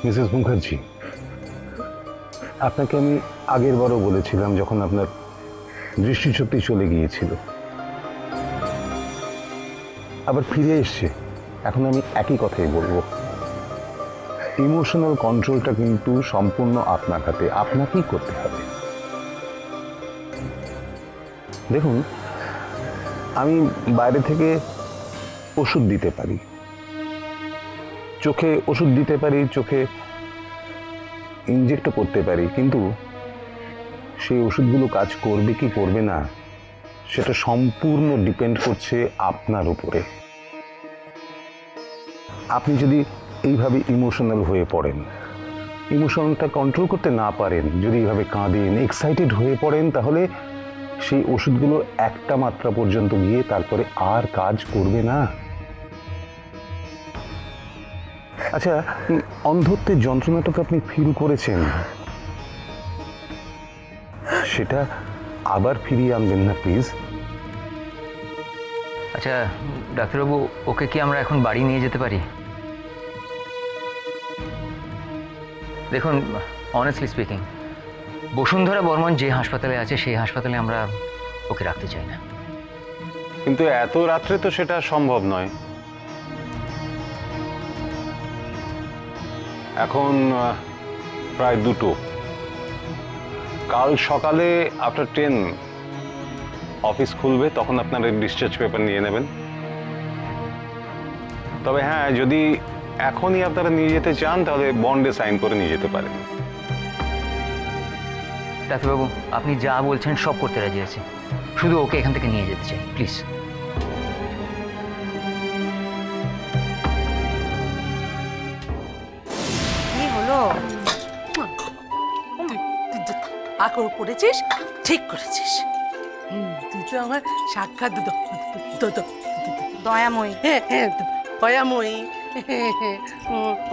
Mrs Mukherjee, আপনাকে আমি আগের বারও বলেছিলাম যখন আপনার দৃষ্টিশক্তি চলে গিয়েছিল, আবার ফিরে এসছে, এখন আমি একই কথাই বলবো। ইমোশনাল কন্ট্রোলটা কিন্তু সম্পূর্ণ আপনার হাতে, আপনাকেই করতে হবে। দেখুন, আমি বাইরে থেকে ওষুধ দিতে পারি, চোখে ওষুধ দিতে পারি, চোখে ইনজেক্টও করতে পারি, কিন্তু সেই ওষুধগুলো কাজ করবে কি করবে না সেটা সম্পূর্ণ ডিপেন্ড করছে আপনার উপরে। আপনি যদি এইভাবে ইমোশনাল হয়ে পড়েন, ইমোশনটা কন্ট্রোল করতে না পারেন, যদি এইভাবে কাঁদেন, এক্সাইটেড হয়ে পড়েন, তাহলে সেই ওষুধগুলো একটা মাত্রা পর্যন্ত গিয়ে তারপরে আর কাজ করবে না। আচ্ছা, অন্ধত্বের যন্ত্রণাটাকে আপনি ফিল করেছেন, সেটা আবার ফিরিয়ে আনবেন না প্লিজ। আচ্ছা ডাক্তারবাবু, ওকে কি আমরা এখন বাড়ি নিয়ে যেতে পারি? দেখুন, অনেস্টলি স্পিকিং, বসুন্ধরা বর্মন যে হাসপাতালে আছে সেই হাসপাতালে আমরা ওকে রাখতে চাই না। কিন্তু এত রাত্রে তো সেটা সম্ভব নয়। এখন প্রায় 2টো। কাল সকালে আফটার 10 অফিস খুলবে, তখন আপনারা ডিসচার্জ পেপার নিয়ে নেবেন। তবে হ্যাঁ, যদি এখনই আপনারা নিয়ে যেতে চান তাহলে বন্ডে সাইন করে নিয়ে যেতে পারেন। ডাক্তারবাবু, আপনি যা বলছেন সব করতে রাজি আছি, শুধু ওকে এখান থেকে নিয়ে যেতে চাই প্লিজ। কি হলো? আকর করেছিস, ঠিক করেছিস। তুই তো আমার সাক্ষাৎ দয়াময়ী। দয়াময়ী।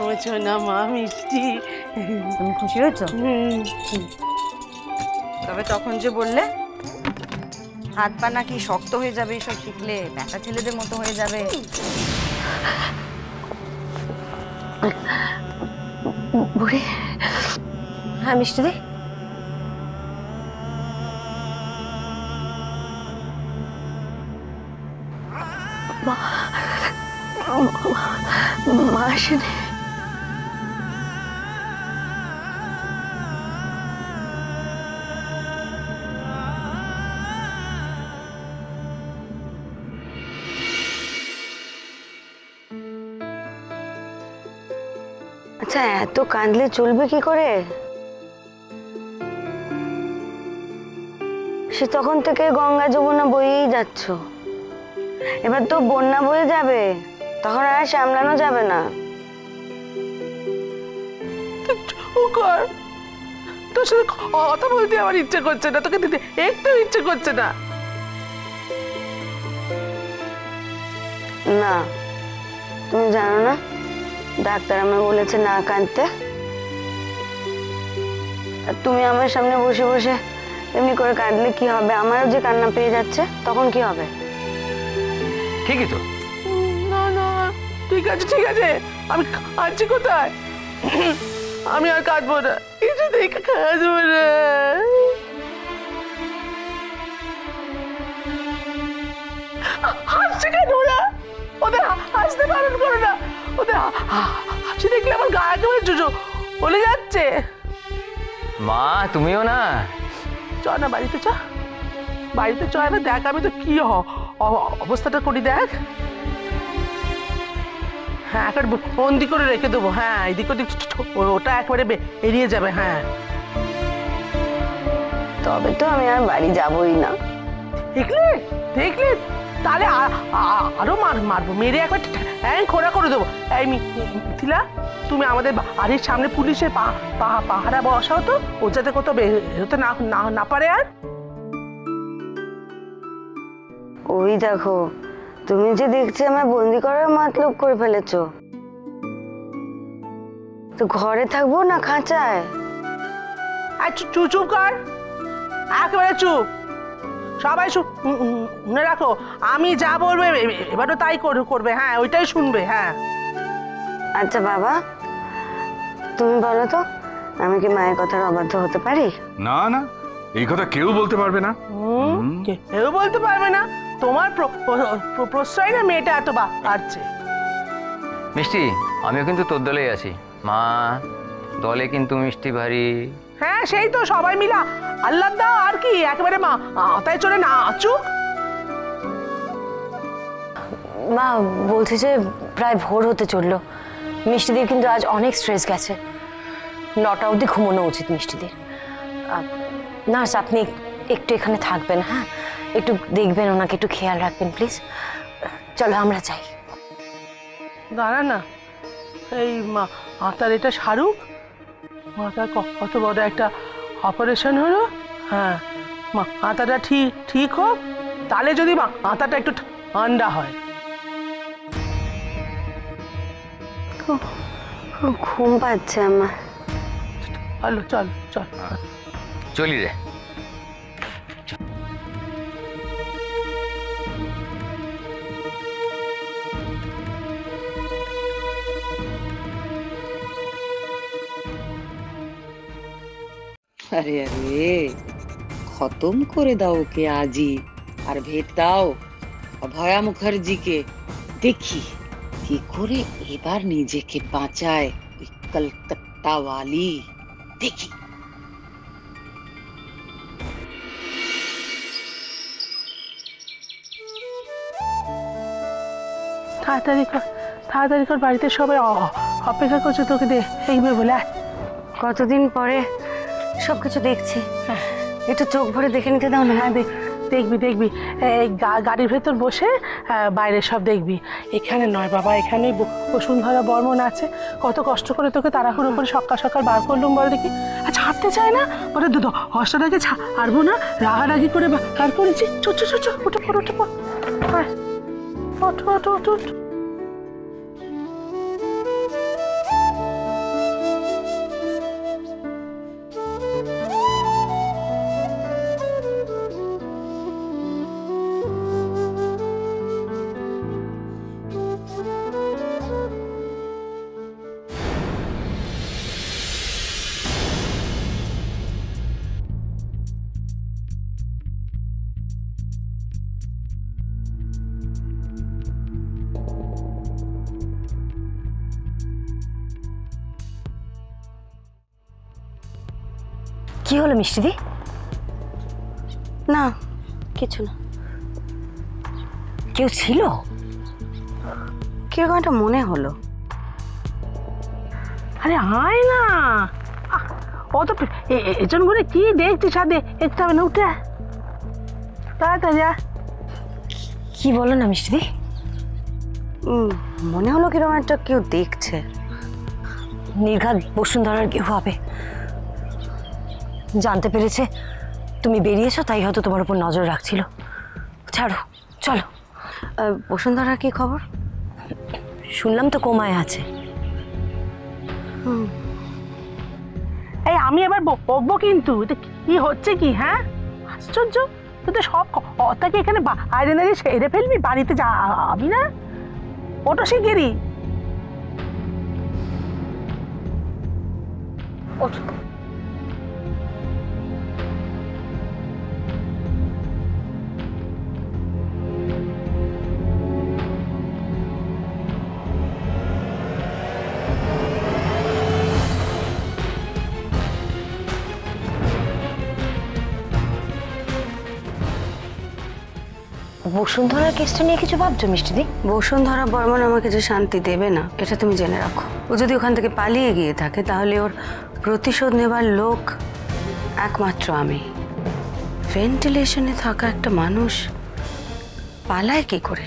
ও সোনা মা মিষ্টি। তুমি খুশি হয়েছো? তবে তখন যে বললে হাত পা নাকি শক্ত হয়ে যাবে, এসব শিখলে ব্যাটা ছেলেদের মতো হয়ে যাবে। বুড়ি, হ্যাঁ মিষ্টি দি, মা আসেনি। আচ্ছা, এত কাঁদলে চলবে কি করে? সে তখন থেকে গঙ্গা যমুনা বয়েই যাচ্ছ, এবার তো বন্যা বয়ে যাবে, তখন আর সামলানো যাবে না। তোর সাথে কথা বলতে আমার ইচ্ছে করছে না, তোকে দিতে একটু ইচ্ছে করছে না। না, তুমি জানো না ডাক্তার আমায় বলেছে না কাঁদতে। তুমি আমার সামনে বসে বসে এমনি করে কাঁদলে কি হবে? আমারও যে কান্না পেয়ে যাচ্ছে, তখন কি হবে? ঠিকই তো। না না, ঠিক আছে ঠিক আছে, আমি কাঁদছি কোথায়? আমি আর কাঁদবো না, কিছু দেখে কাঁদবো না। হাসছে কেন ওরা? ওদের হাসতে বারণ করো না, ওদের হাসি দেখলে আমার গা একেবারে বলে যাচ্ছে। মা তুমিও না, চ না বাড়িতে, চ বাড়িতে চ, এবার দেখ আমি তো কি অবস্থাটা করি দেখ। হ্যাঁ, একবার বন্দি করে রেখে দেবো। হ্যাঁ, এদিক ওদিক ওটা একবারে এড়িয়ে যাবে। হ্যাঁ, তবে তো আমি আর বাড়ি যাবই না। দেখলে দেখলে, তাহলে আরো মারবো, মেরে একবার খোঁড়া করে দেবো। এই মিথিলা, তুমি আমাদের বাড়ির সামনে পুলিশের পাহারা বসাও তো, ও যাতে কোথাও বেরোতে না পারে। আর ওই দেখো, তুমি যে দেখছি আমায় বন্দি করার মতলব করে ফেলেছো। তো ঘরে থাকবো না খাঁচায়? চুপ কর, একেবারে চুপ। সবাই শুনে রাখো, আমি যা বলবো এবারও তাই করবে। হ্যাঁ, ওইটাই শুনবে। হ্যাঁ আচ্ছা বাবা, তুমি বলো তো, আমি কি মায়ের কথার অবাধ্য হতে পারি? না না, এই কথা কেউ বলতে পারবে না। কেউ বলতে পারবে না। তোমার প্রশ্রয় না মেয়েটা এত বাড়ছে। মিষ্টি, আমিও কিন্তু তোর দলেই আছি মা। দলে কিন্তু মিষ্টি ভারী। হ্যাঁ সেই তো, সবাই মিলা আল্লাহ দা আর কি, একেবারে মা আতায় চলে না আচুক। মা বলছি যে প্রায় ভোর হতে চললো, মিষ্টিদির কিন্তু আজ অনেক স্ট্রেস গেছে। 9টা অবধি ঘুমানো উচিত মিষ্টিদির। নার্স, আপনি একটু এখানে থাকবেন, হ্যাঁ? একটু দেখবেন, ওনাকে একটু খেয়াল রাখবেন প্লিজ। চলো আমরা যাই। দাঁড়া না, এই মাতার এটা শাহরুখ, মাতার কত বড় একটা অপারেশন হলো। হ্যাঁ, মাথাটা ঠিক হোক, তাহলে যদি মাথাটা একটু ঠান্ডা হয়। খুব ঘুম পাচ্ছে আমার। চলো চল চল। চলি রে। আরে আরে, খতম করে দাও ওকে আজই, আর ভেট দাও অভয়া মুখার্জিকে। দেখি কি করে এবার নিজেকে বাঁচায় ওই কলকাতাওয়ালি। দেখি। তাড়াতাড়ি কর, বাড়িতে সবাই অপেক্ষা করছে তোকে দেখবে বলে। কতদিন পরে সবকিছু দেখছি, একটু চোখ ভরে দেখে নিতে দাও না। হ্যাঁ দেখবি এই গাড়ির ভেতর বসে বাইরে সব দেখবি। এখানে নয় বাবা, এখানে বসুন্ধরা বর্মন আছে। কত কষ্ট করে তোকে তাড়াহুড়ো করে সকাল সকাল বার করলুম বল দেখি। আচ্ছা ছাড়তে চায় না, বলে হস্টাটাকে ছাড়বো না, রাগারাগি করে বার করেছি। চো উঠে পড়। হ্যাঁ ওঠ। কি হলো মিষ্টিদি? না কিছু না। কেউ ছিল? কিরকম একটা মনে হলো। আরে আয় না, ও তো এজন করে কি দেখছিস? সাথে একটু হবে না, উঠে তাড়াতাড়ি। কি বলো না মিষ্টিদি? মনে হলো কিরকম একটা কেউ দেখছে। নির্ঘাত বসুন্ধরার কেউ হবে। জানতে পেরেছে তুমি বেরিয়েছো, তাই হয়তো তোমার উপর নজর রাখছিল। ছাড়ো, চলো। বসুন্ধরার কি খবর? শুনলাম তো কোমায় আছে। এই আমি এবার বকবো কিন্তু, এটা কি হচ্ছে কি? হ্যাঁ আশ্চর্য, তুই তো সব কথাকে এখানে বাইরে না সেরে ফেলবি, বাড়িতে যাবি না? ওটা শিগগিরই ওঠ। বসুন্ধরার কেসটা নিয়ে কিছু ভাবছো মিষ্টিদি? বসুন্ধরা বর্মন আমাকে যে শান্তি দেবে না, এটা তুমি জেনে রাখো। ও যদি ওখান থেকে পালিয়ে গিয়ে থাকে, তাহলে ওর প্রতিশোধ নেবার লোক একমাত্র আমি। ভেন্টিলেশনে থাকা একটা মানুষ পালায় কি করে?